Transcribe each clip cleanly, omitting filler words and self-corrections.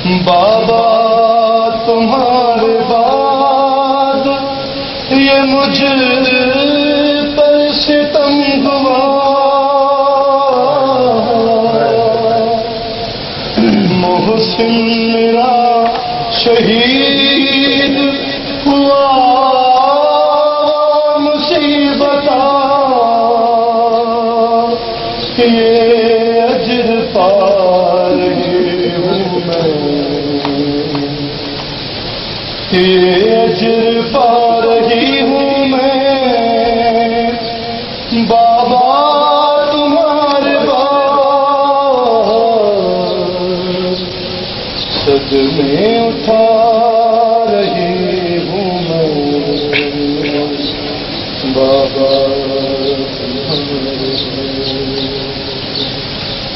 بابا تمہارے بعد یہ مجھ پر ستم ہوا، محسن میرا شہید ہوا، مصیبت یہ اجر پا رہی ہوں میں، یہ اجر پا رہی ہوں میں، بابا تمہارے بعد صدمے اٹھا رہی ہوں میں، بابا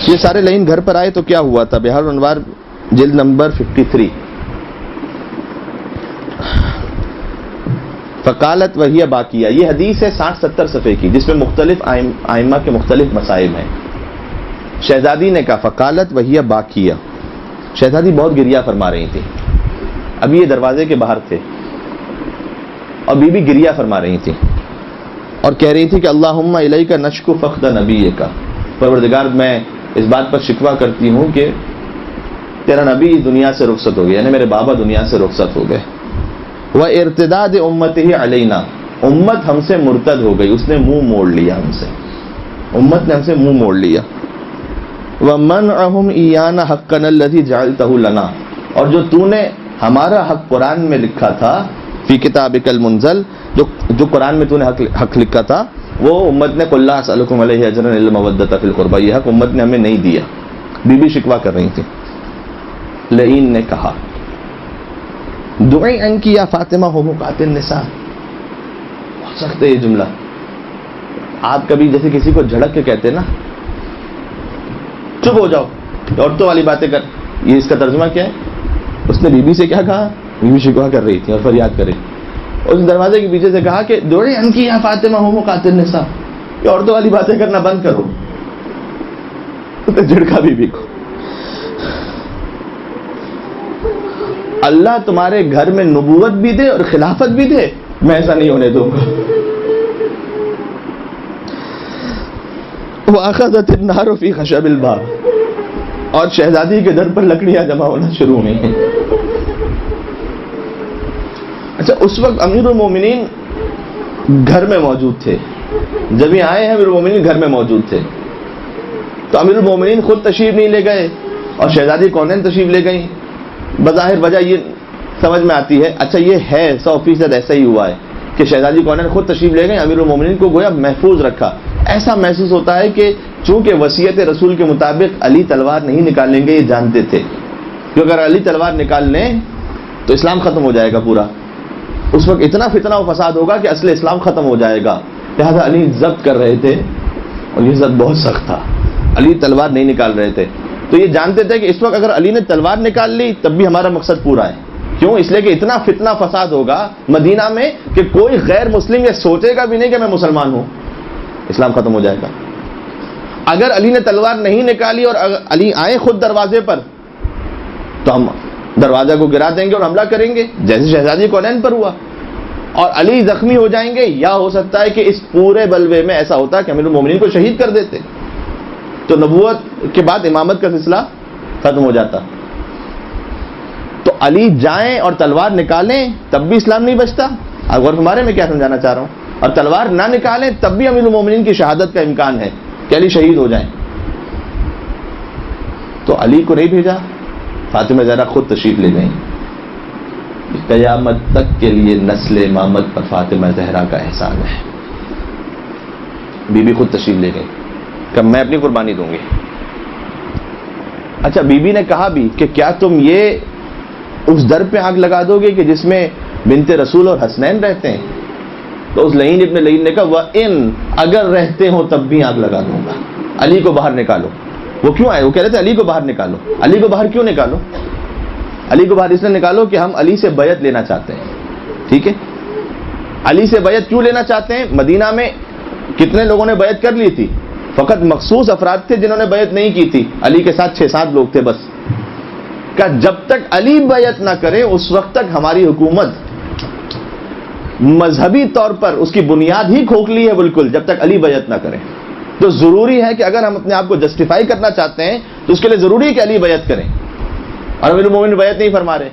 یہ سارے لائن گھر پر آئے تو کیا ہوا تھا؟ بہار انوار جلد نمبر 53. فقالت وہی باقیہ، یہ حدیث ہے 60-70 صفحے کی، جس میں مختلف ائمہ کے مختلف مصائب ہیں. شہزادی نے کہا فقالت وہی باقیہ، شہزادی بہت گریہ فرما رہی تھی. ابھی یہ دروازے کے باہر تھے اور بی بی گریہ فرما رہی تھی اور کہہ رہی تھی کہ اللہم الیک نشکو فقد نبیک، پروردگار میں اس بات پر شکوہ کرتی ہوں کہ تیرا نبی اس دنیا سے رخصت ہو گیا، یعنی میرے بابا دنیا سے رخصت ہو گئے. وارتداد امتہ علینا، امت ہم سے مرتد ہو گئی، اس نے منہ موڑ لیا ہم سے، امت نے ہم سے منہ موڑ لیا. ومنعهم ایانا حقنا الذی جعلته لنا، اور جو تو نے ہمارا حق قرآن میں لکھا تھا، فی کتابک المنزل، جو قرآن میں تو نے حق لکھا تھا، وہ امت نے قل لا اسألکم علیہ اجرا الا المودۃ فی القربى، یہ حق امت نے ہمیں نہیں دیا. بی بی شکوہ کر رہی تھی. لعین نے کہا دعی عنکی یا فاطمہ ہو مقات النساء، ہو سکتا ہے یہ جملہ آپ کبھی جیسے کسی کو جھڑک کے کہتے نا چپ ہو جاؤ، عورتوں والی باتیں کر، یہ اس کا ترجمہ کیا ہے؟ اس نے بی بی سے کیا کہا؟ بی بی شکوہ کر رہی تھی اور فریاد کر رہی تھی. اس دروازے کے پیچھے سے کہا کہ دعی عنکی یا فاطمہ ہو مقات النساء، یہ عورتوں والی باتیں کرنا بند کرو. جھڑکا بی بی کو. اللہ تمہارے گھر میں نبوت بھی دے اور خلافت بھی دے، میں ایسا نہیں ہونے دوں گا. وَأَخَذَتِ النَّارُ فِي خَشَبِ الْبَابِ، اور شہزادی کے در پر لکڑیاں جمع ہونا شروع ہوئی ہیں. اچھا، اس وقت امیر المومنین گھر میں موجود تھے، جب یہ آئے ہیں امیر المومنین گھر میں موجود تھے، تو امیر المومنین خود تشریف نہیں لے گئے اور شہزادی کونین تشریف لے گئیں. بظاہر وجہ یہ سمجھ میں آتی ہے، اچھا یہ ہے 100% ایسا ہی ہوا ہے کہ شہزادی کونین خود تشریف لے گئے، امیر المومنین کو گویا محفوظ رکھا. ایسا محسوس ہوتا ہے کہ چونکہ وصیت رسول کے مطابق علی تلوار نہیں نکالیں گے، یہ جانتے تھے کہ اگر علی تلوار نکال لیں تو اسلام ختم ہو جائے گا پورا. اس وقت اتنا فتنہ و فساد ہوگا کہ اصل اسلام ختم ہو جائے گا. لہذا علی ضبط کر رہے تھے اور یہ ضبط بہت سخت تھا، علی تلوار نہیں نکال رہے تھے. تو یہ جانتے تھے کہ اس وقت اگر علی نے تلوار نکال لی تب بھی ہمارا مقصد پورا ہے. کیوں؟ اس لیے کہ اتنا فتنہ فساد ہوگا مدینہ میں کہ کوئی غیر مسلم یہ سوچے گا بھی نہیں کہ میں مسلمان ہوں، اسلام ختم ہو جائے گا. اگر علی نے تلوار نہیں نکالی اور علی آئے خود دروازے پر تو ہم دروازہ کو گرا دیں گے اور حملہ کریں گے، جیسے شہزادی کونین پر ہوا، اور علی زخمی ہو جائیں گے. یا ہو سکتا ہے کہ اس پورے بلوے میں ایسا ہوتا کہ امیر المومنین کو شہید کر دیتے، تو نبوت کے بعد امامت کا سلسلہ ختم ہو جاتا. تو علی جائیں اور تلوار نکالیں تب بھی اسلام نہیں بچتا. اور ہمارے میں کیا سمجھانا چاہ رہا ہوں، اور تلوار نہ نکالیں تب بھی امیر المومنین کی شہادت کا امکان ہے کہ علی شہید ہو جائیں. تو علی کو نہیں بھیجا، فاطمہ زہرا خود تشریف لے گئیں. قیامت تک کے لیے نسل امامت پر فاطمہ زہرا کا احسان ہے. بی بی خود تشریف لے گئی کہ میں اپنی قربانی دوں گی. اچھا، بی بی نے کہا بھی کہ کیا تم یہ اس در پہ آگ لگا دو گے کہ جس میں بنت رسول اور حسنین رہتے ہیں؟ تو اس لعین ابن لعین نے کہا وَإِن، اگر رہتے ہوں تب بھی آگ لگا دوں گا. علی کو باہر نکالو. وہ کیوں آئے؟ وہ کہہ رہے تھے علی کو باہر نکالو. علی کو باہر کیوں نکالو؟ علی کو باہر اس لیے نکالو کہ ہم علی سے بیعت لینا چاہتے ہیں. ٹھیک ہے، علی سے بیعت کیوں لینا چاہتے ہیں؟ مدینہ میں کتنے لوگوں نے بیعت کر لی تھی؟ فقط مخصوص افراد تھے جنہوں نے بیعت نہیں کی تھی. علی کے ساتھ 6-7 لوگ تھے بس. کہ جب تک علی بیعت نہ کرے اس وقت تک ہماری حکومت مذہبی طور پر اس کی بنیاد ہی کھوکھلی ہے بالکل، جب تک علی بیعت نہ کرے. تو ضروری ہے کہ اگر ہم اپنے آپ کو جسٹیفائی کرنا چاہتے ہیں تو اس کے لیے ضروری ہے کہ علی بیعت کریں، اور امیر المومنین بیعت نہیں فرما رہے،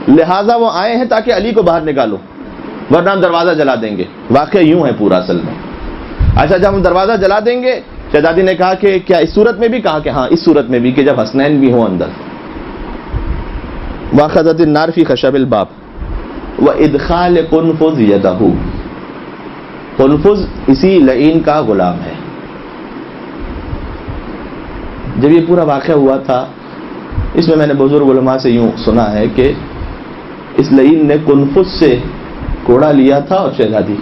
لہٰذا وہ آئے ہیں تاکہ علی کو باہر نکالو، ورنہ ہم دروازہ جلا دیں گے. واقعہ یوں ہے پورا اصل میں. اچھا جب ہم دروازہ جلا دیں گے، شہزادی نے کہا کہ کیا اس صورت میں بھی؟ کہا کہ ہاں اس صورت میں بھی، کہ جب حسنین بھی ہوں اندر. واخذت النار فی خشب الباب وادخال قنفذ یدہ، قنفذ اسی لعین کا غلام ہے. جب یہ پورا واقعہ ہوا تھا، اس میں میں نے بزرگ علماء سے یوں سنا ہے کہ اس لعین نے قنفذ سے کوڑا لیا تھا اور شہزادی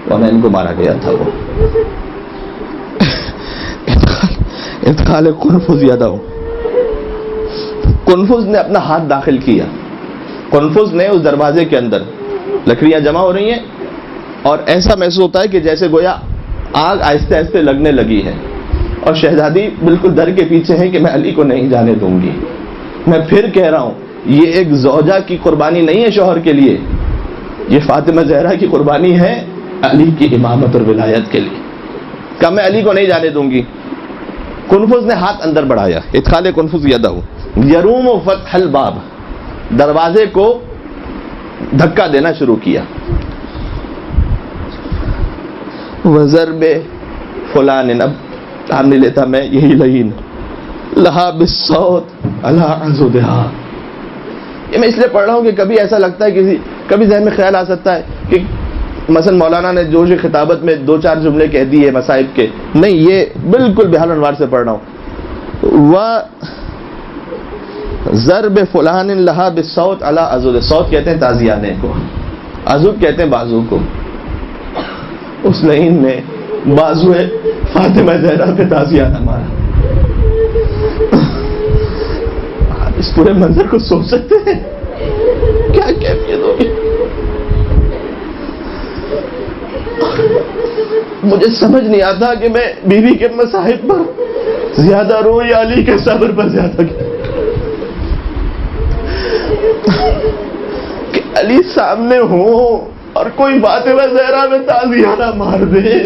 اور ان کو مارا گیا تھا. وہ ادخال قنفذ یدہ، قنفذ نے اپنا ہاتھ داخل کیا. قنفذ نے اس دروازے کے اندر، لکڑیاں جمع ہو رہی ہیں اور ایسا محسوس ہوتا ہے کہ جیسے گویا آگ آہستہ آہستہ لگنے لگی ہے، اور شہزادی بالکل ڈر کے پیچھے ہے کہ میں علی کو نہیں جانے دوں گی. میں پھر کہہ رہا ہوں، یہ ایک زوجہ کی قربانی نہیں ہے شوہر کے لیے، یہ فاطمہ زہرا کی قربانی ہے علی کی امامت اور ولایت کے لیے، کہ میں علی کو نہیں جانے دوں گی. قنفذ نے ہاتھ اندر بڑھایا، ادخال قنفذ یدہ یروم فتح الباب، دروازے کو دھکا دینا شروع کیا. وضرب فلان، اب نام نہیں لیتا میں، یہی لعین، لہا بالصوت علی عضدہا. یہ میں اس لیے پڑھ رہا ہوں کہ کبھی ایسا لگتا ہے، کبھی ذہن میں خیال آ سکتا ہے کہ مثلا مولانا نے جوش خطابت میں 2-4 جملے کہہ دیے مصائب کے. نہیں، یہ بالکل بحال انوار سے پڑھ رہا ہوں. ضرب فلان لہا بالصوت علی عضد، صوت کہتے ہیں تازیانے کو، عضد کہتے ہیں بازو کو. اس لعین نے بازو فاطمہ زہرا پہ تازیانہ مارا. اس پورے منظر کو سوچ سکتے ہیں کیا کیفیت ہوگی. مجھے سمجھ نہیں آتا کہ میں بیوی کے مصائب پر زیادہ رو یا علی کے صبر پر زیادہ کہ علی سامنے ہو اور کوئی فاطمہ زہرا میں تازیانہ مار دے.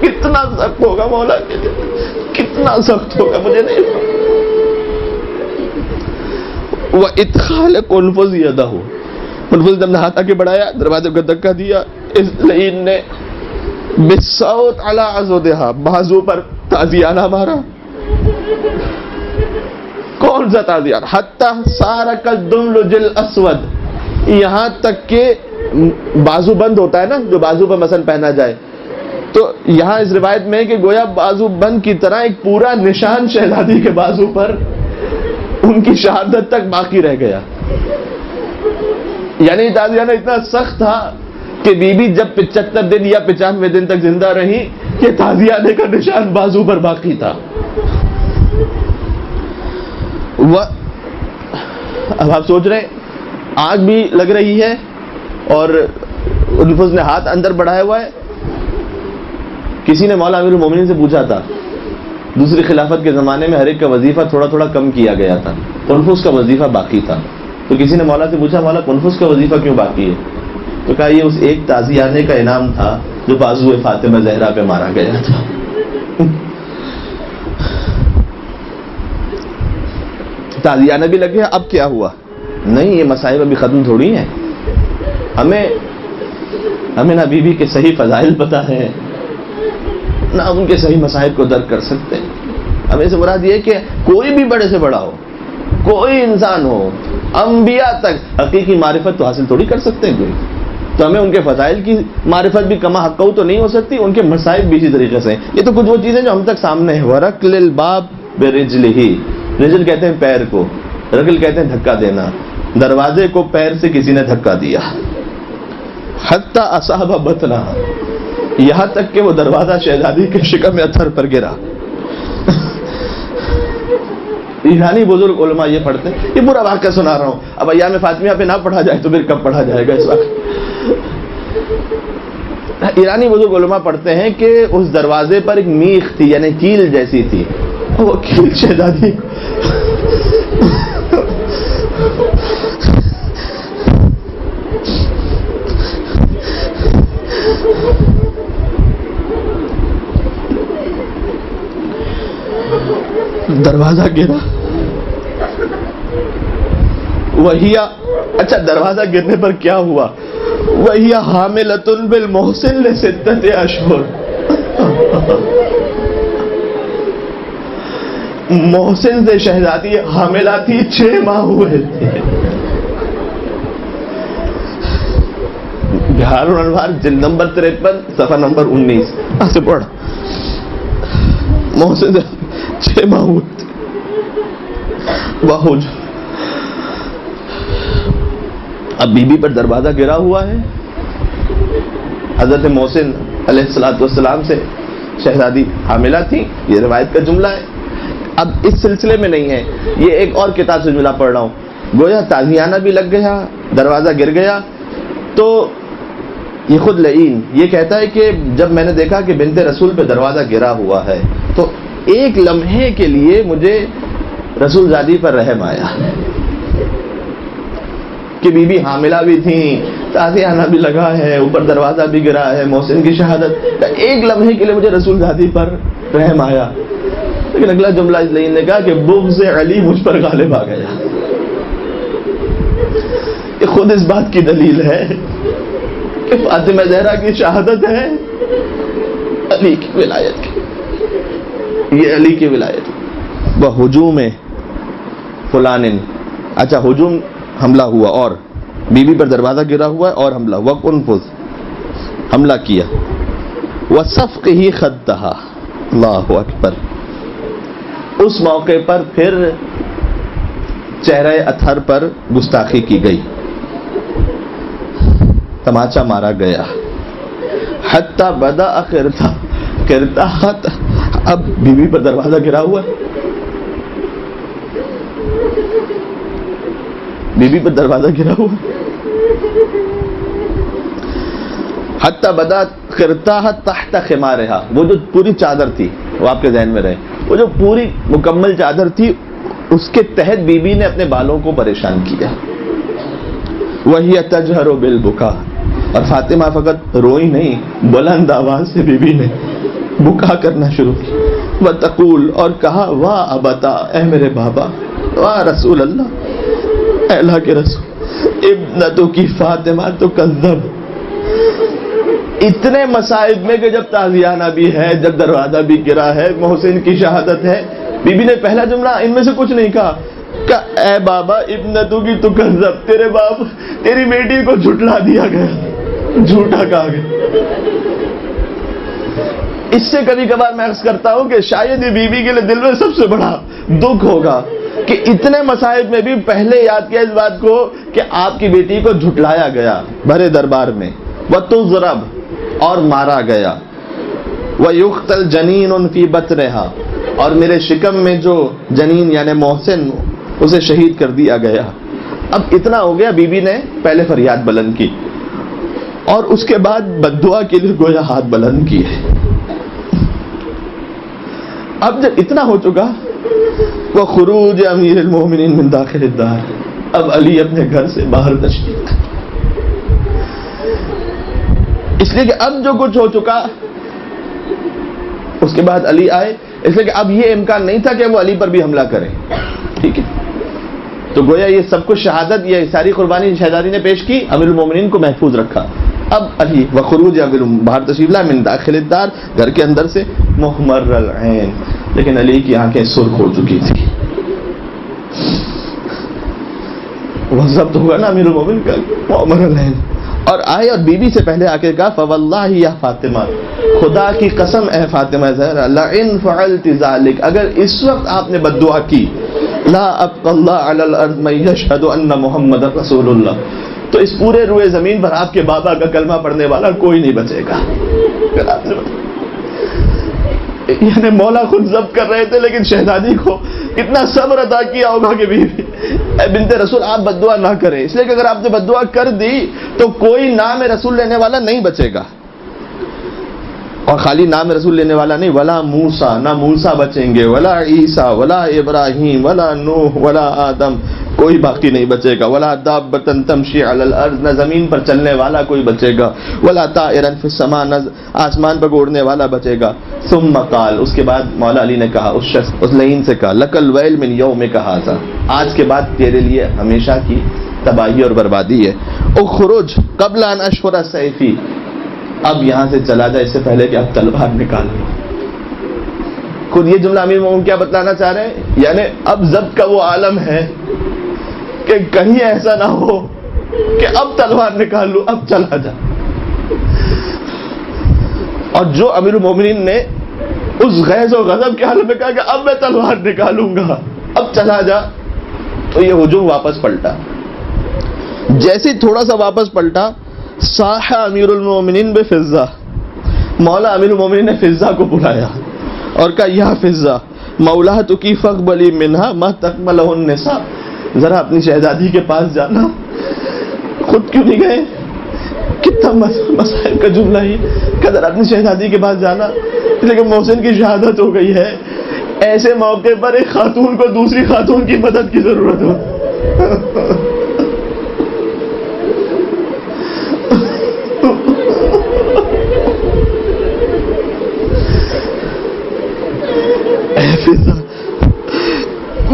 کتنا سخت ہوگا مولا کے لیے، کتنا سخت ہوگا مجھے نہیں. وادخال قنفذ یدہ، قنفذ نے اپنا ہاتھ آگے بڑھایا، دروازے کو دھکا دیا. اس لعین نے بالصوت علی عضدہا، بازو پر تازیانہ مارا. کون سا تازیانہ؟ حتی صار کالدملج الاسود، یہاں تک کہ بازو بند ہوتا ہے نا، جو بازو پر مثلا پہنا جائے، تو یہاں اس روایت میں ہے کہ گویا بازو بند کی طرح ایک پورا نشان شہزادی کے بازو پر ان کی شہادت تک باقی رہ گیا. یعنی تازیانہ اتنا سخت تھا کہ بی بی جب 75 دن یا 95 دن تک زندہ رہی، کہ تازیانے کا نشان بازو پر باقی تھا. اب آپ سوچ رہے ہیں آگ بھی لگ رہی ہے اور قنفذ نے ہاتھ اندر بڑھایا ہوا ہے. کسی نے مولا امیر المومنین سے پوچھا تھا، دوسری خلافت کے زمانے میں ہر ایک کا وظیفہ تھوڑا تھوڑا کم کیا گیا تھا، قنفذ کا وظیفہ باقی تھا. تو کسی نے مولا سے پوچھا، مولا قنفذ کا وظیفہ کیوں باقی ہے؟ تو کہا یہ اس ایک تازیانے کا انعام تھا جو بازو فاطمہ زہرا پہ مارا گیا تھا. تازیانہ بھی لگے. اب کیا ہوا؟ نہیں، یہ مصائب ابھی ختم تھوڑی ہیں. ہمیں نہ بیوی کے صحیح فضائل پتہ ہے، نہ ان کے صحیح مصائب کو درک کر سکتے. ہمیں سے مراد یہ کہ کوئی بھی بڑے سے بڑا ہو، کوئی انسان ہو، انبیاء تک حقیقی معرفت تو حاصل تھوڑی کر سکتے ہیں کوئی. تو ہمیں ان کے فضائل کی معرفت بھی کما حقہ تو نہیں ہو سکتی، ان کے مصائب بھی اسی طریقے سے. یہ تو کچھ وہ چیزیں جو ہم تک سامنے ہیں. وَرَقْلِ الْبَابِ بِرِجْلِهِ، رجل کہتے ہیں پیر کو، رجل کہتے ہیں دھکا دینا. دروازے کو پیر سے کسی نے دھکا دیا. حتی اصاب بطنہ، یہاں تک کہ وہ دروازہ شہزادی کے شکم اتھر پر گرا. ایرانی بزرگ علماء یہ پڑھتے ہیں، یہ پورا واقعہ سنا رہا ہوں. اب ایام فاطمیہ پہ نہ پڑھا جائے تو پھر کب پڑھا جائے گا اس وقت. ایرانی بزرگ علماء پڑھتے ہیں کہ اس دروازے پر ایک میخ تھی، یعنی کیل جیسی تھی. وہ کیل شہزادی دروازہ گرا. وہی اچھا دروازہ گرنے پر کیا ہوا؟ وہی حاملۃ بالمحسن لستۃ اشہر. محسن سے شہزادی حاملہ تھی 6 ماہ ہوئے تھے. بہار الانوار جلد نمبر 53 صفحہ نمبر 19 سے پڑھ. محسن سے 6 ماہ ہوئے تھے. بہوج اب بی بی پر دروازہ گرا ہوا ہے. حضرت محسن علیہ الصلوۃ والسلام سے شہزادی حاملہ تھی. یہ روایت کا جملہ ہے. اب اس سلسلے میں نہیں ہے, یہ ایک اور کتاب سے جملہ پڑھ رہا ہوں. گویا تازیانہ بھی لگ گیا, دروازہ گر گیا. تو یہ خود لعین یہ کہتا ہے کہ جب میں نے دیکھا کہ بنت رسول پہ دروازہ گرا ہوا ہے تو ایک لمحے کے لیے مجھے رسول زادی پر رحم آیا کہ بی بی حاملہ بھی تھیں, تازیانہ بھی لگا ہے, اوپر دروازہ بھی گرا ہے, محسن کی شہادت. ایک لمحے کے لیے مجھے رسول زادی پر رحم آیا. لیکن اگلا جملہ اس لعین نے کہا کہ بغض علی مجھ پر غالب آ گیا. یہ خود اس بات کی دلیل ہے کہ فاطمہ زہرا کی شہادت ہے علی کی ولایت کی. یہ علی کی ولایت. وہ ہجوم فلان, اچھا ہجوم حملہ ہوا اور بی بی پر دروازہ گرا ہوا ہے اور حملہ ہوا. انفذ حملہ کیا. وصفق ہی خدھا. اللہ اکبر. اس موقع پر پھر چہرہ اطہر پر گستاخی کی گئی, تماچا مارا گیا. حتی بدا کرتا. اب بی بی پر دروازہ گرا ہوا ہے, بی بی پر دروازہ گرا ہوا ہے. حتی بدا کرتا تحت خمارہا, وہ جو پوری چادر تھی وہ آپ کے ذہن میں رہے, وہ جو پوری مکمل چادر تھی اس کے تحت بی بی نے اپنے بالوں کو پریشان کیا. وہی تجہر بالبکا, اور فاطمہ فقط روئی نہیں, بلند آواز سے بی بی نے بکا کرنا شروع کی. وتقول, اور کہا واہ ابتا, اے میرے بابا, واہ رسول اللہ, اے اللہ کے رسول, ابنتو کی فاطمہ تو کذب. اتنے مصائب میں کہ جب تازیانہ بھی ہے, جب دروازہ بھی گرا ہے, محسن کی شہادت ہے, بی بی نے پہلا جملہ ان میں سے کچھ نہیں کہا کہ اے بابا ابنتو کی تو کذب, تیرے باپ تیری بیٹی کو جھٹلا دیا گیا, جھوٹا کہا گیا. اس سے کبھی کبھار میں عرض کرتا ہوں کہ شاید یہ بی بی کے لیے دل میں سب سے بڑا دکھ ہوگا کہ اتنے مصائب میں بھی پہلے یاد کیا اس بات کو کہ آپ کی بیٹی کو جھٹلایا گیا بھرے دربار میں. وَتُضْرَبْ, اور مارا گیا. وَيُقْتَلْ جَنِينٌ فِي بَطْنِهَا, اور میرے شکم میں جو جنین یعنی محسن اسے شہید کر دیا گیا. اب اتنا ہو گیا, بی بی نے پہلے فریاد بلند کی اور اس کے بعد بددعا کے لیے گویا ہاتھ بلند کیے. اب جب اتنا ہو چکا, وہ خروج امیر المومنین من داخل الدار, اب علی اپنے گھر سے باہر تشریف, اس لیے کہ اب جو کچھ ہو چکا اس کے بعد علی آئے, اس لیے کہ اب یہ امکان نہیں تھا کہ وہ علی پر بھی حملہ کریں. ٹھیک ہے, تو گویا یہ سب کچھ شہادت, یہ ساری قربانی شہزادی نے پیش کی, امیر المومنین کو محفوظ رکھا. اب علی وخروج امیر باہر تشریف لا من داخل الدار, گھر کے اندر سے, محمر العین, لیکن علی کی آنکھیں سرخ ہو چکی تھی. وہ ضبط ہوگا نا امیر المومنین کا, محمر العین, اور آئے اور بی بی سے پہلے آ کے کہا فواللہ یا فاطمہ, خدا کی قسم اے فاطمہ زہرا, لئن فعلت ذلک, اگر اس وقت آپ نے بد دعا کی, لا ابقى اللہ علی الارض من یشہد ان محمد رسول اللہ, تو اس پورے روئے زمین پر آپ کے بابا کا کلمہ پڑھنے والا کوئی نہیں بچے گا. یعنی مولا خود ضبط کر رہے تھے, لیکن شہزادی کو اتنا صبر عطا کیا ہوگا کہ اے بنت رسول آپ بد دعا نہ کریں, اس لیے کہ اگر آپ نے بد دعا کر دی تو کوئی نام رسول لینے والا نہیں بچے گا. اور خالی نام رسول لینے والا نہیں, ولا موسیٰ, نہ موسیٰ بچیں گے, ولا عیسیٰ, ولا ابراہیم, ولا نوح, ولا آدم, کوئی باقی نہیں بچے گا. ولا دابۃ تمشی علی الارض، نہ زمین پر چلنے والا کوئی بچے گا. ولا طائرا فی السماء، نہ آسمان پر اڑنے والا بچے گا. ثم قال، اس کے بعد مولا علی نے کہا، اس شخص اس لعین سے کہا، لک الویل من یومک ھذا، آج کے بعد تیرے لیے ہمیشہ کی تباہی اور بربادی ہے. اخرج قبل ان اشفر سیفی، اب یہاں سے چلا جا اس سے پہلے کہ اب تلوار نکال لو. خود یہ جملہ امیر مومن کیا بتلانا چاہ رہے ہیں؟ یعنی اب ضبط کا وہ عالم ہے کہ کہیں ایسا نہ ہو کہ اب تلوار نکال لوں، اب چلا جا. اور جو امیر المومنین نے اس غیظ و غضب کے حالت میں کہا کہ اب میں تلوار نکالوں گا، اب چلا جا، تو یہ ہجوم واپس پلٹا. جیسے تھوڑا سا واپس پلٹا، صاح امیر المومنین بفزہ، مولا امیر المومنین نے فزہ کو بلایا اور کہا، یا فزہ مولاتک فاقبلی منہا ما تقبلہ النساء، ذرا اپنی شہزادی کے پاس جانا. خود کیوں نہیں گئے؟ کتنا مسائل کا جملہ ہی کہ ذرا اپنی شہزادی کے پاس جانا. لیکن محسن کی شہادت ہو گئی ہے، ایسے موقع پر ایک خاتون کو دوسری خاتون کی مدد کی ضرورت ہو.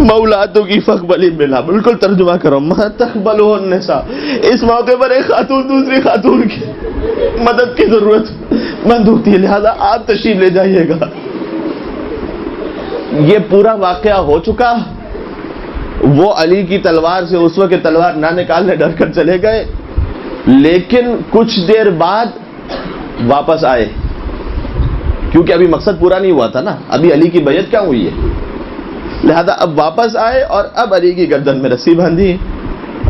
مولاتوں کی فقبلی ملا، بالکل ترجمہ کرو، ما تقبلہ النساء، اس موقع پر ایک خاتون دوسری خاتون کی مدد کی ضرورت مند ہوتی ہے، لہذا آپ تشریف لے جائیے گا. یہ پورا واقعہ ہو چکا. وہ علی کی تلوار سے اس وقت تلوار نہ نکالنے ڈر کر چلے گئے، لیکن کچھ دیر بعد واپس آئے، کیونکہ ابھی مقصد پورا نہیں ہوا تھا نا، ابھی علی کی بیعت کیا ہوئی ہے. لہذا اب واپس آئے اور اب علی کی گردن میں رسی باندھی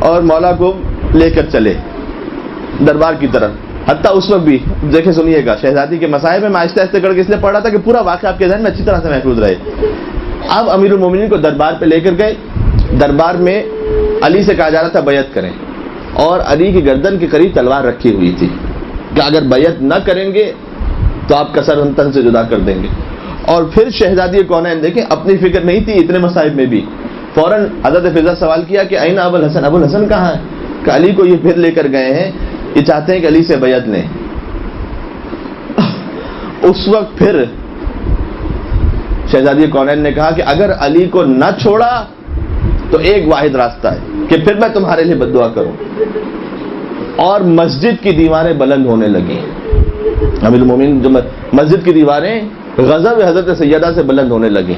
اور مولا کو لے کر چلے دربار کی طرف. حتیٰ اس وقت بھی دیکھیں، سنیے گا، شہزادی کے مسائل میں میں آہستہ آہستہ کر کے اس لیے پڑھا تھا کہ پورا واقعہ آپ کے ذہن میں اچھی طرح سے محفوظ رہے. اب امیر المومنین کو دربار پہ لے کر گئے. دربار میں علی سے کہا جا رہا تھا بیعت کریں، اور علی کی گردن کے قریب تلوار رکھی ہوئی تھی کہ اگر بیعت نہ کریں گے تو آپ کا سر تن سے جدا کر دیں گے. اور پھر شہزادی کونین دیکھیں، اپنی فکر نہیں تھی اتنے مصائب میں بھی. فوراً حضرت فضہ سوال کیا کہ این ابو الحسن، ابو الحسن کہاں ہے؟ کہ علی کو یہ پھر لے کر گئے ہیں، یہ چاہتے ہیں کہ علی سے بیعت لیں. اس وقت پھر شہزادی کونین نے کہا کہ اگر علی کو نہ چھوڑا تو ایک واحد راستہ ہے کہ پھر میں تمہارے لیے بد دعا کروں. اور مسجد کی دیواریں بلند ہونے لگیں. امیر المومنین جو مسجد کی دیواریں غضب حضرت سیدہ سے بلند ہونے لگیں.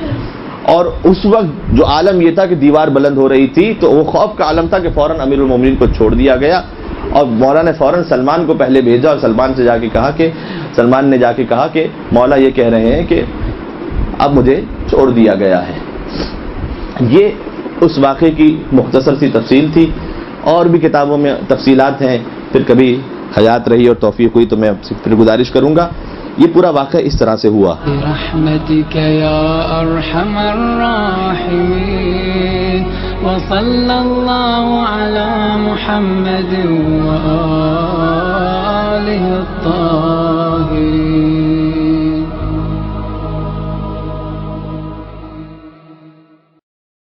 اور اس وقت جو عالم یہ تھا کہ دیوار بلند ہو رہی تھی، تو وہ خوف کا عالم تھا کہ فوراً امیر المومنین کو چھوڑ دیا گیا. اور مولا نے فوراً سلمان کو پہلے بھیجا اور سلمان نے جا کے کہا کہ مولا یہ کہہ رہے ہیں کہ اب مجھے چھوڑ دیا گیا ہے. یہ اس واقعے کی مختصر سی تفصیل تھی. اور بھی کتابوں میں تفصیلات ہیں، پھر کبھی حیات رہی اور توفیق ہوئی تو میں آپ سے پھر گزارش کروں گا. یہ پورا واقعہ اس طرح سے ہوا. برحمتک یا ارحم الراحمین وصلی اللہ علی محمد و آلہ الطاہرین.